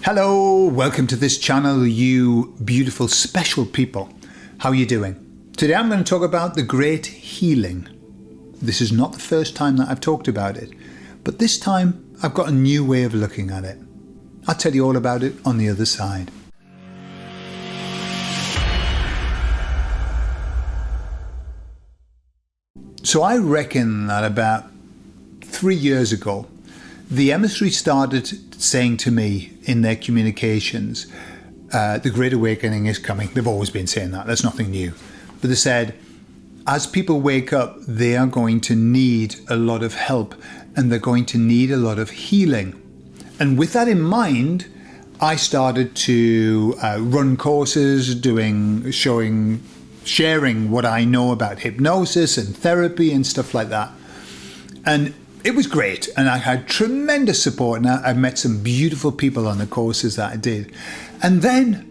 Hello, welcome to this channel, you beautiful special people. How are you doing? Today I'm going to talk about the great healing. This is not the first time that I've talked about it, but this time I've got a new way of looking at it. I'll tell you all about it on the other side. So I reckon that about 3 years ago, the emissary started saying to me in their communications, the Great Awakening is coming. They've always been saying that. That's nothing new. But they said, as people wake up, they are going to need a lot of help and they're going to need a lot of healing. And with that in mind, I started to run courses, sharing what I know about hypnosis and therapy and stuff like that. And it was great, and I had tremendous support, and I met some beautiful people on the courses that I did. And then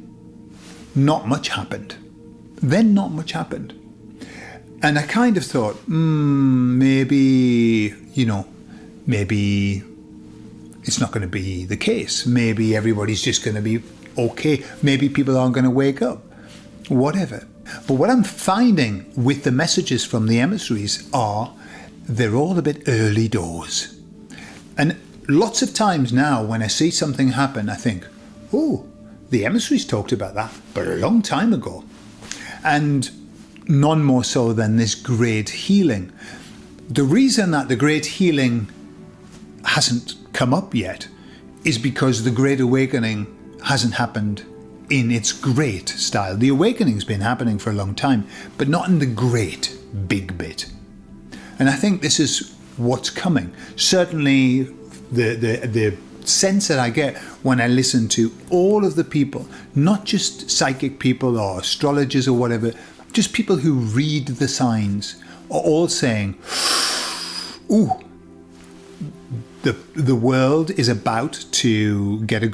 not much happened. And I kind of thought, maybe it's not going to be the case. Maybe everybody's just going to be okay. Maybe people aren't going to wake up. Whatever. But what I'm finding with the messages from the emissaries are they're all a bit early doors. And lots of times now when I see something happen, I think, oh, the emissaries talked about that, but a long time ago. And none more so than this great healing. The reason that the great healing hasn't come up yet is because the Great Awakening hasn't happened in its great style. The awakening's been happening for a long time, but not in the great big bit. And I think this is what's coming. Certainly the sense that I get when I listen to all of the people, not just psychic people or astrologers or whatever, just people who read the signs, are all saying, ooh, the world is about to get a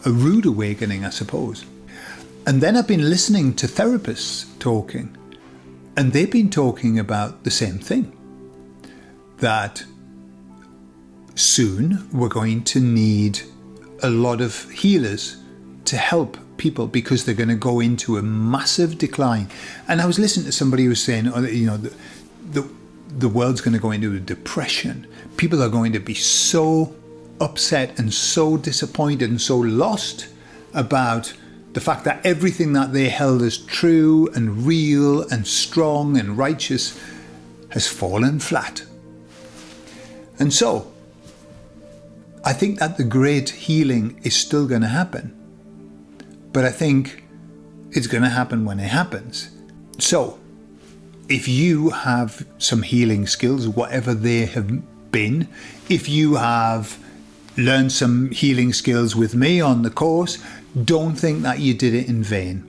rude awakening, I suppose. And then I've been listening to therapists talking, and they've been talking about the same thing, that soon we're going to need a lot of healers to help people because they're going to go into a massive decline. And I was listening to somebody who was saying, the world's going to go into a depression. People are going to be so upset and so disappointed and so lost about the fact that everything that they held as true and real and strong and righteous has fallen flat. And so, I think that the great healing is still going to happen. But I think it's going to happen when it happens. So, if you have some healing skills, whatever they have been, if you have learned some healing skills with me on the course, don't think that you did it in vain.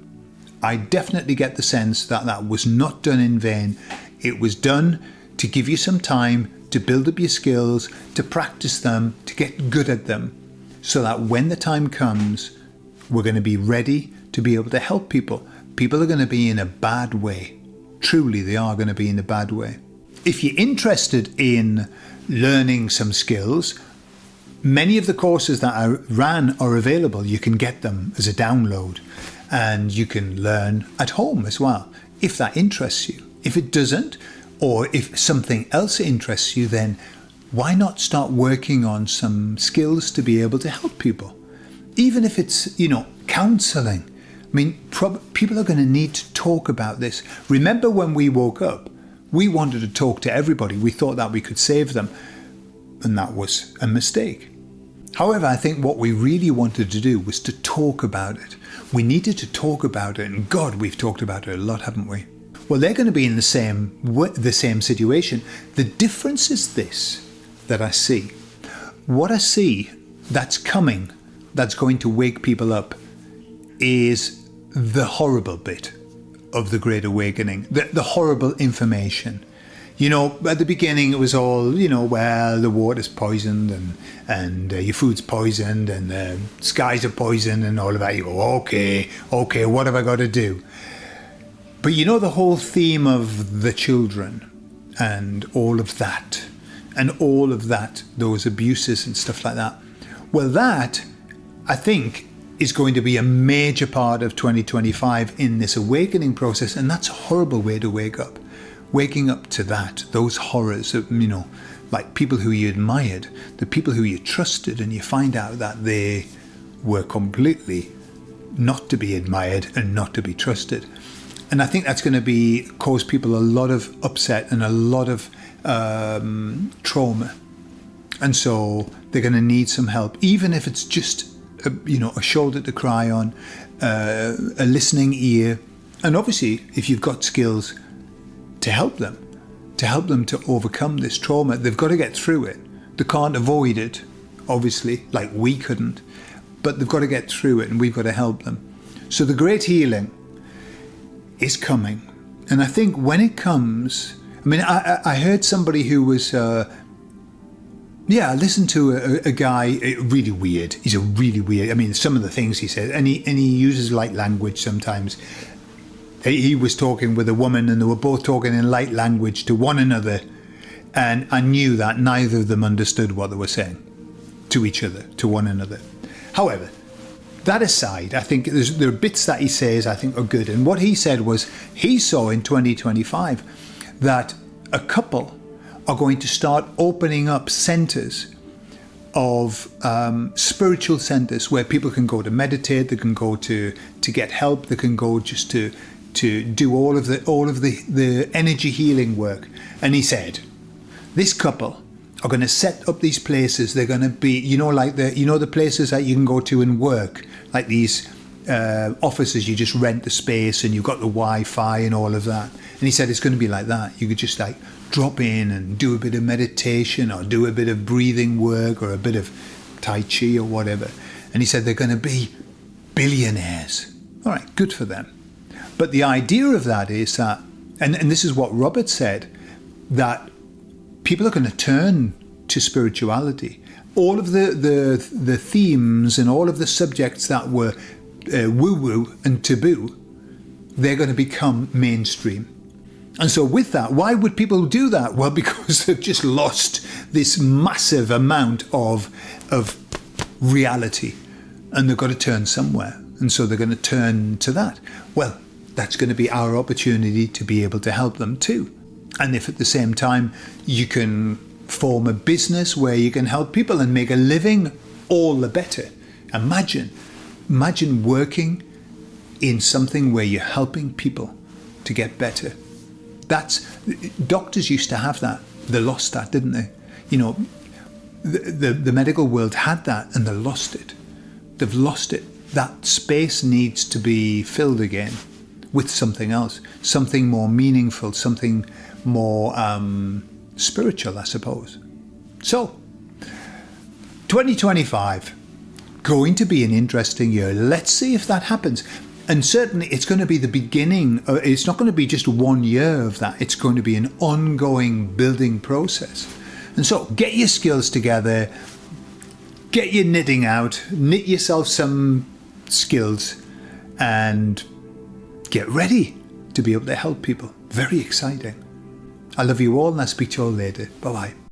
I definitely get the sense that that was not done in vain. It was done to give you some time to build up your skills, to practice them, to get good at them, so that when the time comes, we're going to be ready to be able to help people. People are going to be in a bad way. Truly, they are going to be in a bad way. If you're interested in learning some skills, many of the courses that I ran are available. You can get them as a download, and you can learn at home as well, if that interests you. If it doesn't, or if something else interests you, then why not start working on some skills to be able to help people? Even if it's, counseling. I mean, people are going to need to talk about this. Remember when we woke up, we wanted to talk to everybody. We thought that we could save them, and that was a mistake. However, I think what we really wanted to do was to talk about it. We needed to talk about it, and God, we've talked about it a lot, haven't we? Well, they're going to be in the same situation. The difference is this, that I see. What I see that's coming, that's going to wake people up, is the horrible bit of the Great Awakening, the horrible information. At the beginning it was all, well, the water's poisoned and your food's poisoned and the skies are poisoned and all of that. You go, okay, what have I got to do? But the whole theme of the children and all of that, those abuses and stuff like that, well, that I think is going to be a major part of 2025 in this awakening process. And that's a horrible way to wake up. Waking up to that, those horrors of, like people who you admired, the people who you trusted, and you find out that they were completely not to be admired and not to be trusted. And I think that's going to cause people a lot of upset and a lot of trauma. And so they're going to need some help, even if it's just a shoulder to cry on, a listening ear, and obviously if you've got skills to help them to overcome this trauma, they've got to get through it. They can't avoid it, obviously, like we couldn't, but they've got to get through it, and we've got to help them. So the great healing is coming, and I think when it comes, I heard somebody who was I listened to a guy, really weird. He's a really weird, some of the things he said, and he uses light language sometimes. He was talking with a woman, and they were both talking in light language to one another, and I knew that neither of them understood what they were saying to each other, to one another. However, that aside, I think there are bits that he says I think are good, and what he said was he saw in 2025 that a couple are going to start opening up centres of spiritual centres where people can go to meditate, they can go to get help, they can go just to do all of the energy healing work. And he said, this couple are going to set up these places. They're going to be, like the places that you can go to and work, like these offices. You just rent the space and you've got the Wi-Fi and all of that. And he said it's going to be like that. You could just like drop in and do a bit of meditation or do a bit of breathing work or a bit of Tai Chi or whatever. And he said they're going to be billionaires. All right, good for them. But the idea of that is that, and this is what Robert said, that people are going to turn to spirituality. All of the themes and all of the subjects that were woo-woo and taboo, they're going to become mainstream. And so with that, why would people do that? Well, because they've just lost this massive amount of reality, and they've got to turn somewhere. And so they're going to turn to that. Well, that's going to be our opportunity to be able to help them too. And if at the same time you can form a business where you can help people and make a living, all the better. Imagine working in something where you're helping people to get better. Doctors used to have that. They lost that, didn't they? The medical world had that and they lost it. They've lost it. That space needs to be filled again with something else, something more meaningful, something more spiritual, I suppose. So, 2025, going to be an interesting year. Let's see if that happens. And certainly it's going to be the beginning. It's not going to be just 1 year of that. It's going to be an ongoing building process. And so get your skills together, get your knitting out, knit yourself some skills, and get ready to be able to help people. Very exciting. I love you all, and I'll speak to you all later. Bye-bye.